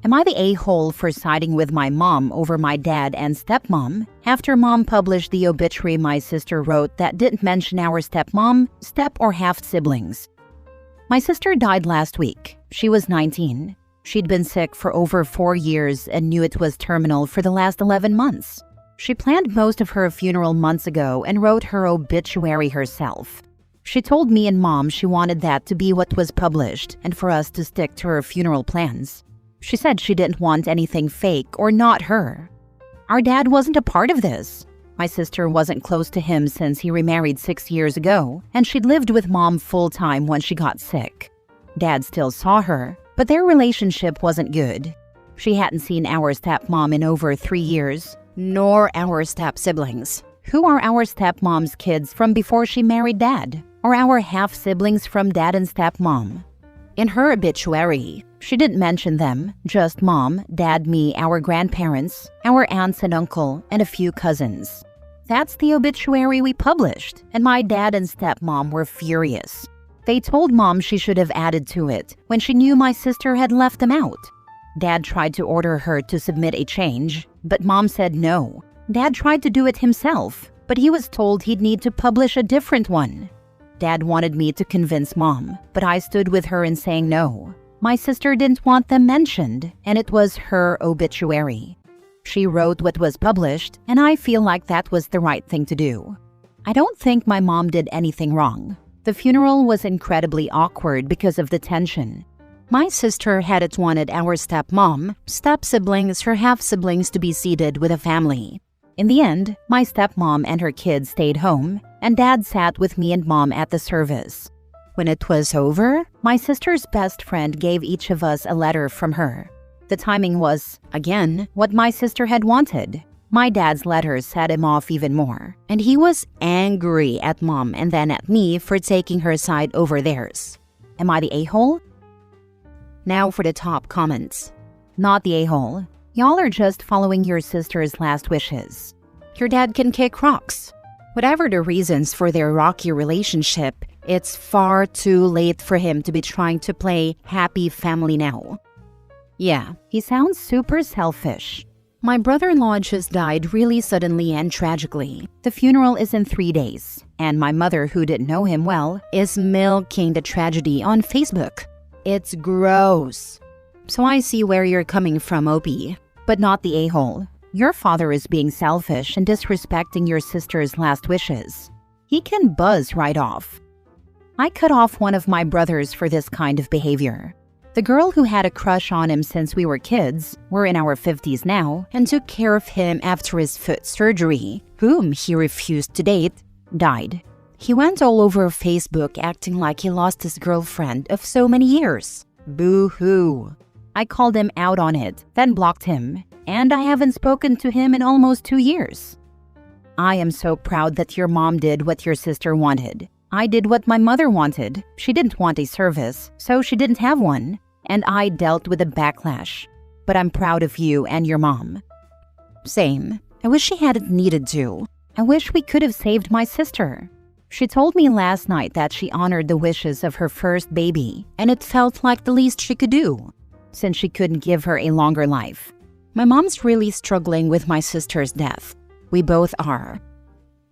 Am I the a-hole for siding with my mom over my dad and stepmom? After mom published the obituary my sister wrote that didn't mention our stepmom, step or half siblings. My sister died last week. She was 19. She'd been sick for over 4 years and knew it was terminal for the last 11 months. She planned most of her funeral months ago and wrote her obituary herself. She told me and mom she wanted that to be what was published and for us to stick to her funeral plans. She said she didn't want anything fake or not her. Our dad wasn't a part of this. My sister wasn't close to him since he remarried 6 years ago, and she'd lived with mom full-time when she got sick. Dad still saw her, but their relationship wasn't good. She hadn't seen our stepmom in over 3 years, nor our step-siblings. Who are our stepmom's kids from before she married dad? Or our half-siblings from dad and stepmom? In her obituary, she didn't mention them, just mom, dad, me, our grandparents, our aunts and uncle, and a few cousins. That's the obituary we published, and my dad and stepmom were furious. They told mom she should have added to it when she knew my sister had left them out. Dad tried to order her to submit a change, but mom said no. Dad tried to do it himself, but he was told he'd need to publish a different one. Dad wanted me to convince mom, but I stood with her in saying no. My sister didn't want them mentioned, and it was her obituary. She wrote what was published, and I feel like that was the right thing to do. I don't think my mom did anything wrong. The funeral was incredibly awkward because of the tension. My sister hadn't wanted our stepmom, step-siblings, her half-siblings to be seated with a family. In the end, my stepmom and her kids stayed home, and dad sat with me and mom at the service. When it was over, my sister's best friend gave each of us a letter from her. The timing was, again, what my sister had wanted. My dad's letter set him off even more, and he was angry at mom and then at me for taking her side over theirs. Am I the a-hole? Now for the top comments. Not the a-hole. Y'all are just following your sister's last wishes. Your dad can kick rocks. Whatever the reasons for their rocky relationship, it's far too late for him to be trying to play happy family now. Yeah, he sounds super selfish. My brother-in-law just died really suddenly and tragically. The funeral is in 3 days, and my mother, who didn't know him well, is milking the tragedy on Facebook. It's gross. So I see where you're coming from, Opie, but not the a-hole. Your father is being selfish and disrespecting your sister's last wishes. He can buzz right off. I cut off one of my brothers for this kind of behavior. The girl who had a crush on him since we were kids, we're in our 50s now, and took care of him after his foot surgery, whom he refused to date, died. He went all over Facebook acting like he lost his girlfriend of so many years. Boo-hoo. I called him out on it, then blocked him, and I haven't spoken to him in almost 2 years. I am so proud that your mom did what your sister wanted. I did what my mother wanted. She didn't want a service, so she didn't have one, and I dealt with the backlash. But I'm proud of you and your mom. Same. I wish she hadn't needed to. I wish we could have saved my sister. She told me last night that she honored the wishes of her first baby, and it felt like the least she could do, since she couldn't give her a longer life. My mom's really struggling with my sister's death. We both are.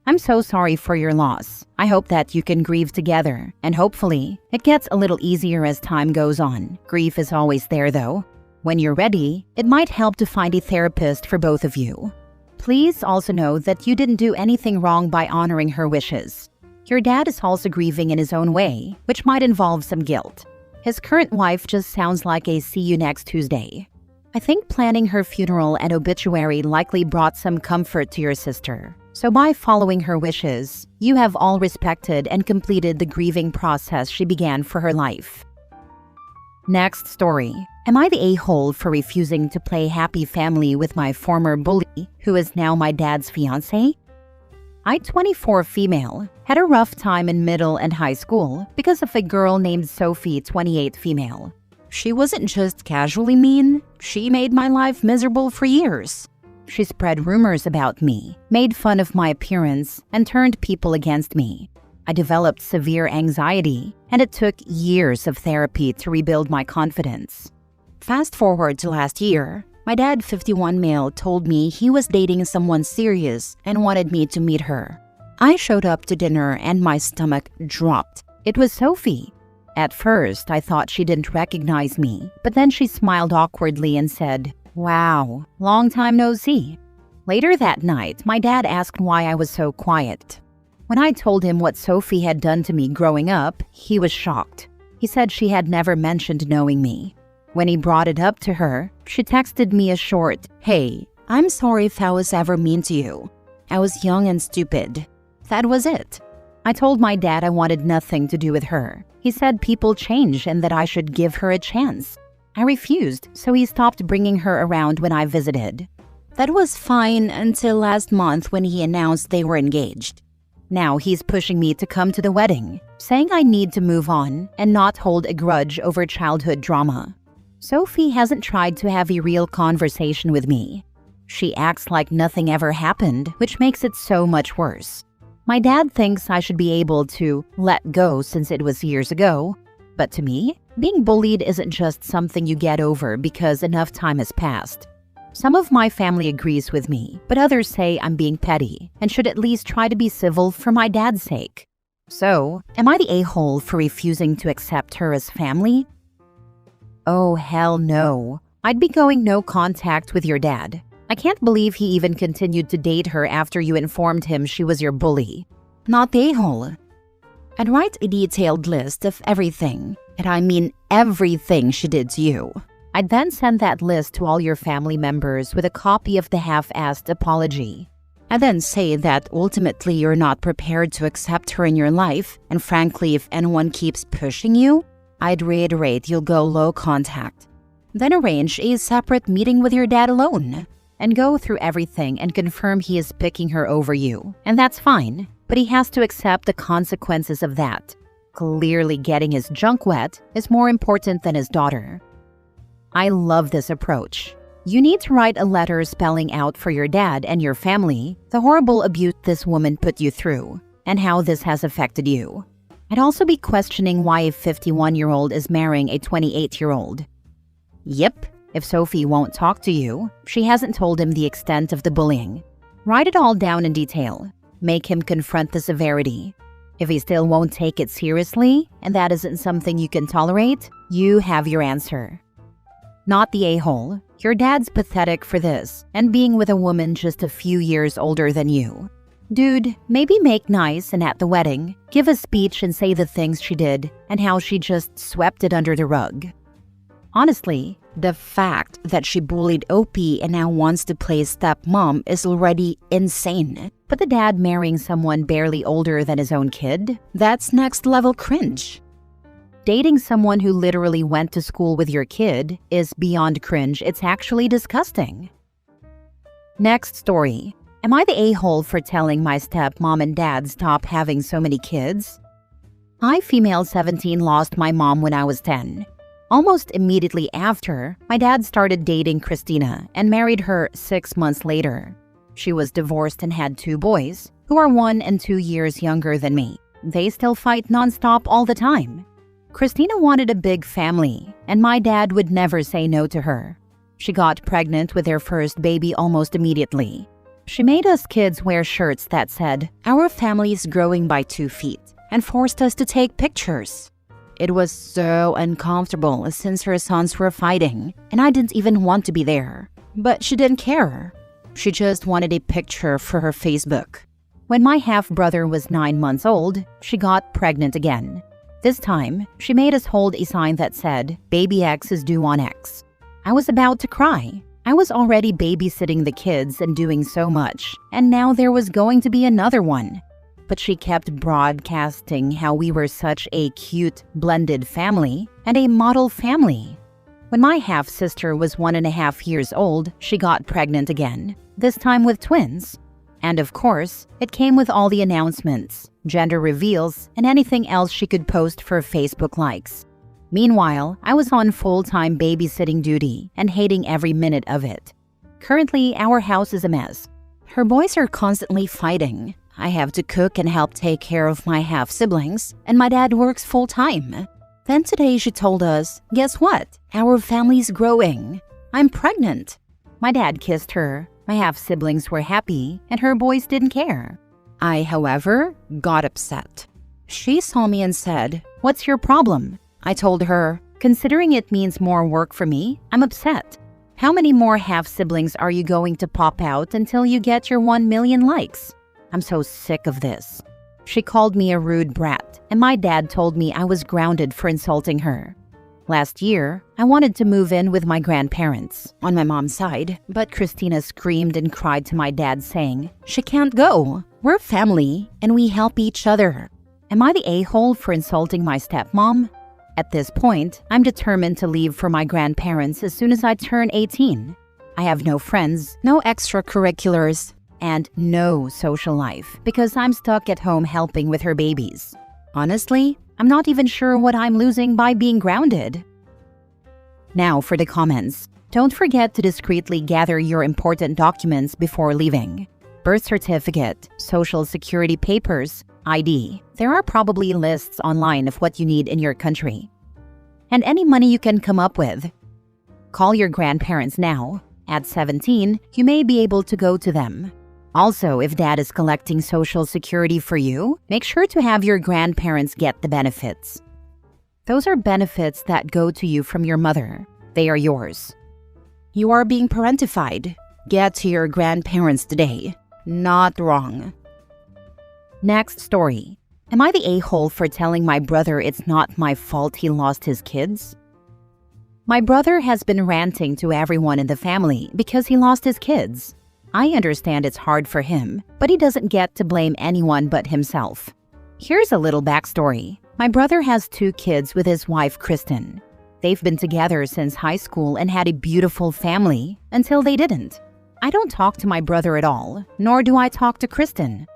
I'm so sorry for your loss. I hope that you can grieve together, and hopefully, it gets a little easier as time goes on. Grief is always there though. When you're ready, it might help to find a therapist for both of you. Please also know that you didn't do anything wrong by honoring her wishes. Your dad is also grieving in his own way, which might involve some guilt. His current wife just sounds like a see you next Tuesday. I think planning her funeral and obituary likely brought some comfort to your sister. So by following her wishes, you have all respected and completed the grieving process she began for her life. Next story. Am I the a-hole for refusing to play happy family with my former bully, who is now my dad's fiancé? I, 24 female, had a rough time in middle and high school because of a girl named Sophie, 28 female. She wasn't just casually mean, she made my life miserable for years. She spread rumors about me, made fun of my appearance, and turned people against me. I developed severe anxiety, and it took years of therapy to rebuild my confidence. Fast forward to last year, my dad, 51 male, told me he was dating someone serious and wanted me to meet her. I showed up to dinner and my stomach dropped. It was Sophie. At first, I thought she didn't recognize me, but then she smiled awkwardly and said, "Wow, long time no see." Later that night, my dad asked why I was so quiet. When I told him what Sophie had done to me growing up, he was shocked. He said she had never mentioned knowing me. When he brought it up to her, she texted me a short, "Hey, I'm sorry if I was ever mean to you. I was young and stupid." That was it. I told my dad I wanted nothing to do with her. He said people change and that I should give her a chance. I refused, so he stopped bringing her around when I visited. That was fine until last month when he announced they were engaged. Now he's pushing me to come to the wedding, saying I need to move on and not hold a grudge over childhood drama. Sophie hasn't tried to have a real conversation with me. She acts like nothing ever happened, which makes it so much worse. My dad thinks I should be able to let go since it was years ago. But to me, being bullied isn't just something you get over because enough time has passed. Some of my family agrees with me, but others say I'm being petty and should at least try to be civil for my dad's sake. So, am I the a-hole for refusing to accept her as family? Oh, hell no. I'd be going no contact with your dad. I can't believe he even continued to date her after you informed him she was your bully. Not the a-hole. I'd write a detailed list of everything, and I mean everything she did to you. I'd then send that list to all your family members with a copy of the half-assed apology. I'd then say that ultimately you're not prepared to accept her in your life, and frankly, if anyone keeps pushing you, I'd reiterate you'll go low contact. Then arrange a separate meeting with your dad alone, and go through everything and confirm he is picking her over you. And that's fine, but he has to accept the consequences of that. Clearly getting his junk wet is more important than his daughter. I love this approach. You need to write a letter spelling out for your dad and your family the horrible abuse this woman put you through and how this has affected you. I'd also be questioning why a 51-year-old is marrying a 28-year-old. Yep, if Sophie won't talk to you, she hasn't told him the extent of the bullying. Write it all down in detail. Make him confront the severity. If he still won't take it seriously, and that isn't something you can tolerate, you have your answer. Not the a-hole. Your dad's pathetic for this, and being with a woman just a few years older than you. Dude, maybe make nice and at the wedding, give a speech and say the things she did and how she just swept it under the rug. Honestly, the fact that she bullied Opie and now wants to play stepmom is already insane. But the dad marrying someone barely older than his own kid? That's next level cringe. Dating someone who literally went to school with your kid is beyond cringe. It's actually disgusting. Next story. Am I the a-hole for telling my stepmom and dad stop having so many kids? I, female 17, lost my mom when I was 10. Almost immediately after, my dad started dating Christina and married her 6 months later. She was divorced and had 2 boys, who are 1 and 2 years younger than me. They still fight nonstop all the time. Christina wanted a big family, and my dad would never say no to her. She got pregnant with their first baby almost immediately. She made us kids wear shirts that said, "Our family is growing by 2 feet," and forced us to take pictures. It was so uncomfortable since her sons were fighting, and I didn't even want to be there. But she didn't care. She just wanted a picture for her Facebook. When my half-brother was 9 months old, she got pregnant again. This time, she made us hold a sign that said, "Baby X is due on X." I was about to cry. I was already babysitting the kids and doing so much, and now there was going to be another one. But she kept broadcasting how we were such a cute, blended family and a model family. When my half-sister was 1.5 years old, she got pregnant again, this time with twins. And of course, it came with all the announcements, gender reveals, and anything else she could post for Facebook likes. Meanwhile, I was on full-time babysitting duty and hating every minute of it. Currently, our house is a mess. Her boys are constantly fighting. I have to cook and help take care of my half-siblings, and my dad works full-time. Then today she told us, guess what? Our family's growing. I'm pregnant. My dad kissed her. My half-siblings were happy, and her boys didn't care. I, however, got upset. She saw me and said, "What's your problem?" I told her, "Considering it means more work for me, I'm upset. How many more half-siblings are you going to pop out until you get your 1 million likes? I'm so sick of this." She called me a rude brat, and my dad told me I was grounded for insulting her. Last year, I wanted to move in with my grandparents on my mom's side, but Christina screamed and cried to my dad saying, "She can't go. We're family, and we help each other." Am I the a-hole for insulting my stepmom? At this point, I'm determined to leave for my grandparents as soon as I turn 18. I have no friends, no extracurriculars, and no social life because I'm stuck at home helping with her babies. Honestly, I'm not even sure what I'm losing by being grounded. Now for the comments. Don't forget to discreetly gather your important documents before leaving. Birth certificate, social security papers, ID. There are probably lists online of what you need in your country. And any money you can come up with. Call your grandparents now. At 17, you may be able to go to them. Also, if dad is collecting social security for you, make sure to have your grandparents get the benefits. Those are benefits that go to you from your mother. They are yours. You are being parentified. Get to your grandparents today. Not wrong. Next story. Am I the a-hole for telling my brother it's not my fault he lost his kids? My brother has been ranting to everyone in the family because he lost his kids. I understand it's hard for him, but he doesn't get to blame anyone but himself. Here's a little backstory. My brother has 2 kids with his wife, Kristen. They've been together since high school and had a beautiful family until they didn't. I don't talk to my brother at all, nor do I talk to Kristen.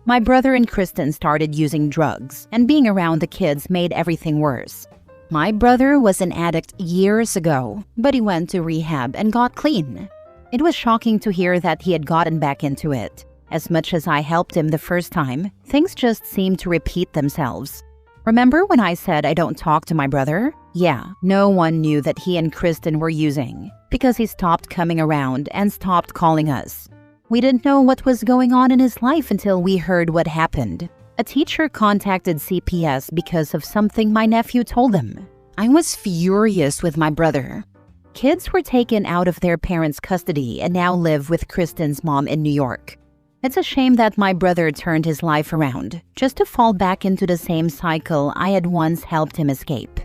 My brother and Kristen started using drugs, and being around the kids made everything worse. My brother was an addict years ago, but he went to rehab and got clean. It was shocking to hear that he had gotten back into it. As much as I helped him the first time, things just seemed to repeat themselves. Remember when I said I don't talk to my brother? Yeah, no one knew that he and Kristen were using because he stopped coming around and stopped calling us. We didn't know what was going on in his life until we heard what happened. A teacher contacted CPS because of something my nephew told them. I was furious with my brother. Kids were taken out of their parents' custody and now live with Kristen's mom in New York. It's a shame that my brother turned his life around, just to fall back into the same cycle I had once helped him escape.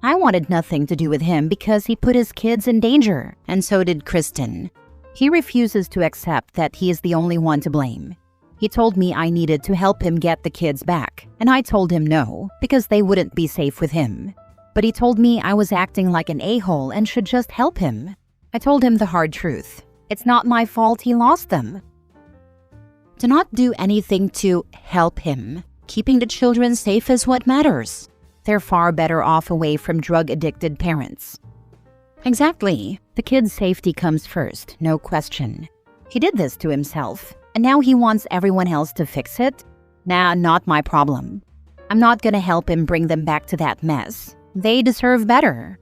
I wanted nothing to do with him because he put his kids in danger, and so did Kristen. He refuses to accept that he is the only one to blame. He told me I needed to help him get the kids back, and I told him no, because they wouldn't be safe with him. But he told me I was acting like an a-hole and should just help him. I told him the hard truth. It's not my fault he lost them. Do not do anything to help him. Keeping the children safe is what matters. They're far better off away from drug-addicted parents. Exactly. The kid's safety comes first, no question. He did this to himself, and now he wants everyone else to fix it? Nah, not my problem. I'm not gonna help him bring them back to that mess. They deserve better.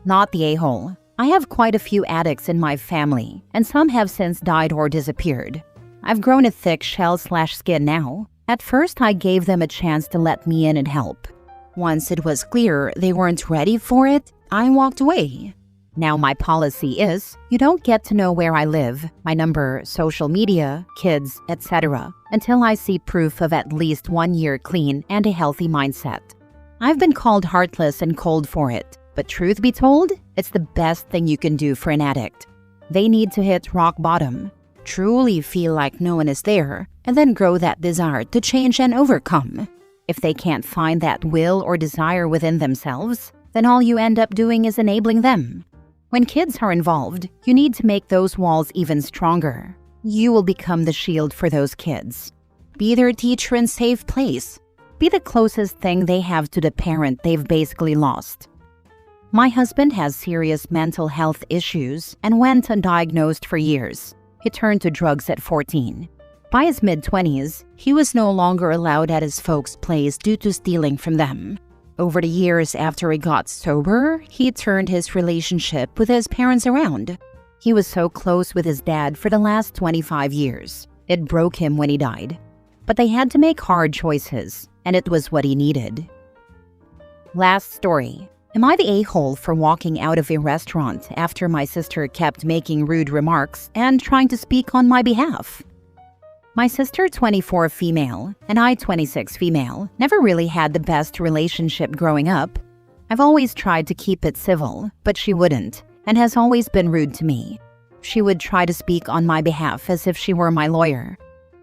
Not the a-hole. I have quite a few addicts in my family, and some have since died or disappeared. I've grown a thick shell/skin now. At first, I gave them a chance to let me in and help. Once it was clear they weren't ready for it, I walked away. Now my policy is, you don't get to know where I live, my number, social media, kids, etc., until I see proof of at least 1 year clean and a healthy mindset. I've been called heartless and cold for it, but truth be told, it's the best thing you can do for an addict. They need to hit rock bottom, truly feel like no one is there, and then grow that desire to change and overcome. If they can't find that will or desire within themselves, then all you end up doing is enabling them. When kids are involved, you need to make those walls even stronger. You will become the shield for those kids. Be their teacher and safe place. Be the closest thing they have to the parent they've basically lost. My husband has serious mental health issues and went undiagnosed for years. He turned to drugs at 14. By his mid-20s, he was no longer allowed at his folks' place due to stealing from them. Over the years after he got sober, he turned his relationship with his parents around. He was so close with his dad for the last 25 years. It broke him when he died. But they had to make hard choices, and it was what he needed. Last story. Am I the a-hole for walking out of a restaurant after my sister kept making rude remarks and trying to speak on my behalf? My sister, 24 female, and I, 26 female, never really had the best relationship growing up. I've always tried to keep it civil, but she wouldn't, and has always been rude to me. She would try to speak on my behalf as if she were my lawyer.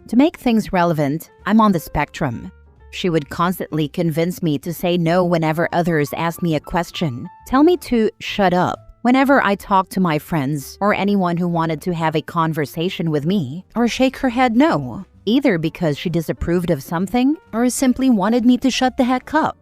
To make things relevant, I'm on the spectrum. She would constantly convince me to say no whenever others asked me a question, tell me to shut up whenever I talked to my friends or anyone who wanted to have a conversation with me, or shake her head no, either because she disapproved of something or simply wanted me to shut the heck up.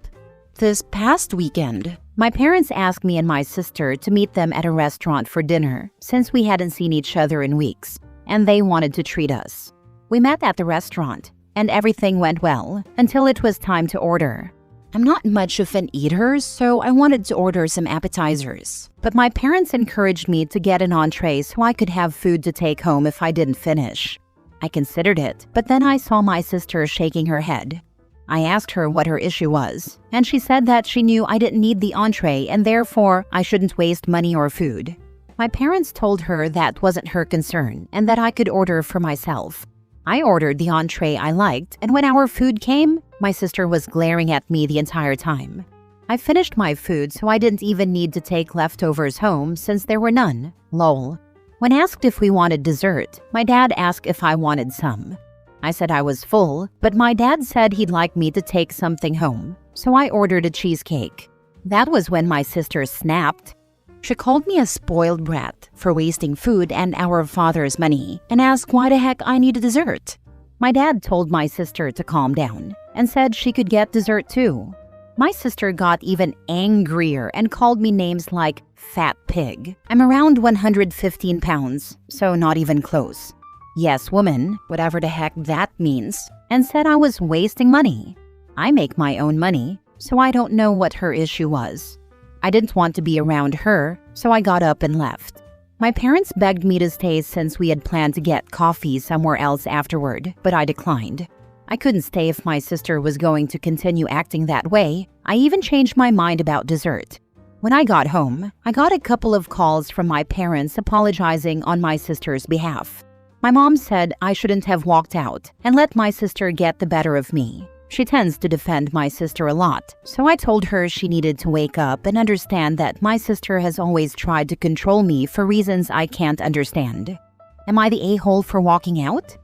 This past weekend, my parents asked me and my sister to meet them at a restaurant for dinner since we hadn't seen each other in weeks, and they wanted to treat us. We met at the restaurant, and everything went well until it was time to order. I'm not much of an eater, so I wanted to order some appetizers. But my parents encouraged me to get an entree so I could have food to take home if I didn't finish. I considered it, but then I saw my sister shaking her head. I asked her what her issue was, and she said that she knew I didn't need the entree and therefore I shouldn't waste money or food. My parents told her that wasn't her concern and that I could order for myself. I ordered the entree I liked, and when our food came, my sister was glaring at me the entire time. I finished my food, so I didn't even need to take leftovers home since there were none. Lol. When asked if we wanted dessert, my dad asked if I wanted some. I said I was full, but my dad said he'd like me to take something home, so I ordered a cheesecake. That was when my sister snapped. She called me a spoiled brat for wasting food and our father's money and asked why the heck I needed dessert. My dad told my sister to calm down and said she could get dessert too. My sister got even angrier and called me names like fat pig. I'm around 115 pounds, so not even close. Yes, woman, whatever the heck that means, and said I was wasting money. I make my own money, so I don't know what her issue was. I didn't want to be around her, so I got up and left. My parents begged me to stay since we had planned to get coffee somewhere else afterward, but I declined. I couldn't stay if my sister was going to continue acting that way. I even changed my mind about dessert. When I got home, I got a couple of calls from my parents apologizing on my sister's behalf. My mom said I shouldn't have walked out and let my sister get the better of me. She tends to defend my sister a lot, so I told her she needed to wake up and understand that my sister has always tried to control me for reasons I can't understand. Am I the a-hole for walking out?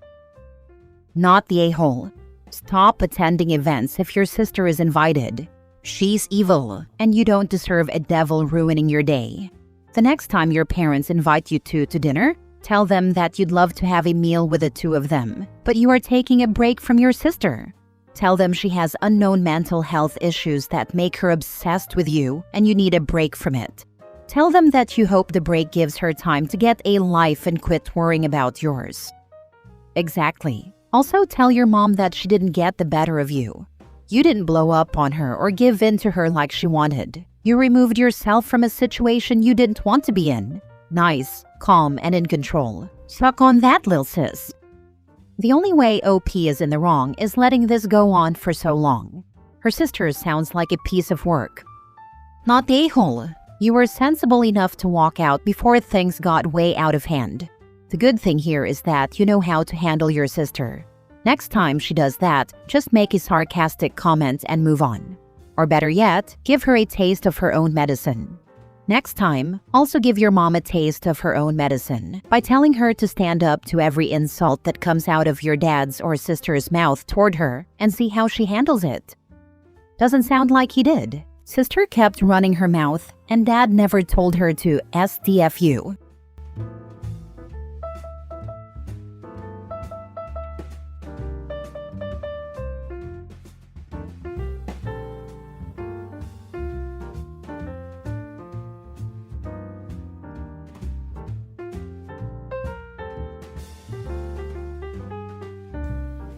Not the a-hole. Stop attending events if your sister is invited. She's evil, and you don't deserve a devil ruining your day. The next time your parents invite you to dinner, tell them that you'd love to have a meal with the two of them, but you are taking a break from your sister. Tell them she has unknown mental health issues that make her obsessed with you and you need a break from it. Tell them that you hope the break gives her time to get a life and quit worrying about yours. Exactly. Also tell your mom that she didn't get the better of you. You didn't blow up on her or give in to her like she wanted. You removed yourself from a situation you didn't want to be in. Nice, calm, and in control. Suck on that, lil sis. The only way OP is in the wrong is letting this go on for so long. Her sister sounds like a piece of work. Not the a-hole. You were sensible enough to walk out before things got way out of hand. The good thing here is that you know how to handle your sister. Next time she does that, just make a sarcastic comment and move on. Or better yet, give her a taste of her own medicine. Next time, also give your mom a taste of her own medicine by telling her to stand up to every insult that comes out of your dad's or sister's mouth toward her and see how she handles it. Doesn't sound like he did. Sister kept running her mouth and dad never told her to SDFU.